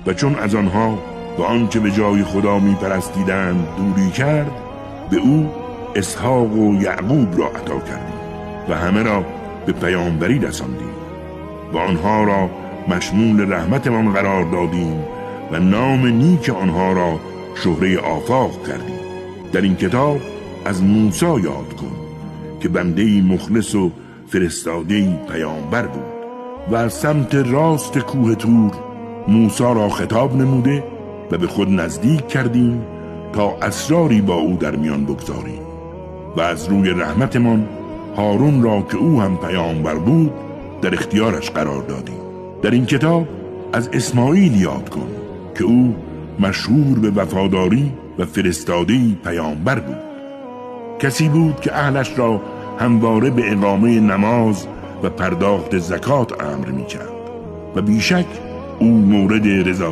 و چون از آنها و آنچه به جای خدا می پرستیدند دوری کرد، به او اسحاق و یعقوب را عطا کردیم و همه را به پیامبری رساندیم و آنها را مشمول رحمتمان قرار دادیم و نام نیک آنها را شهره آفاق کردیم. در این کتاب از موسی یاد کن که بنده‌ای مخلص و فرستاده‌ای پیامبر بود و از سمت راست کوه طور موسی را خطاب نموده و به خود نزدیک کردیم تا اسراری با او در میان بگذاریم و از روی رحمتمان هارون را که او هم پیامبر بود در اختیارش قرار دادیم. در این کتاب از اسماعیل یاد کن که او مشهور به وفاداری و فرستاده‌ای پیامبر بود. کسی بود که اهلش را همواره به اقامه نماز و پرداخت زکات امر می‌کرد و بیشک او مورد رضا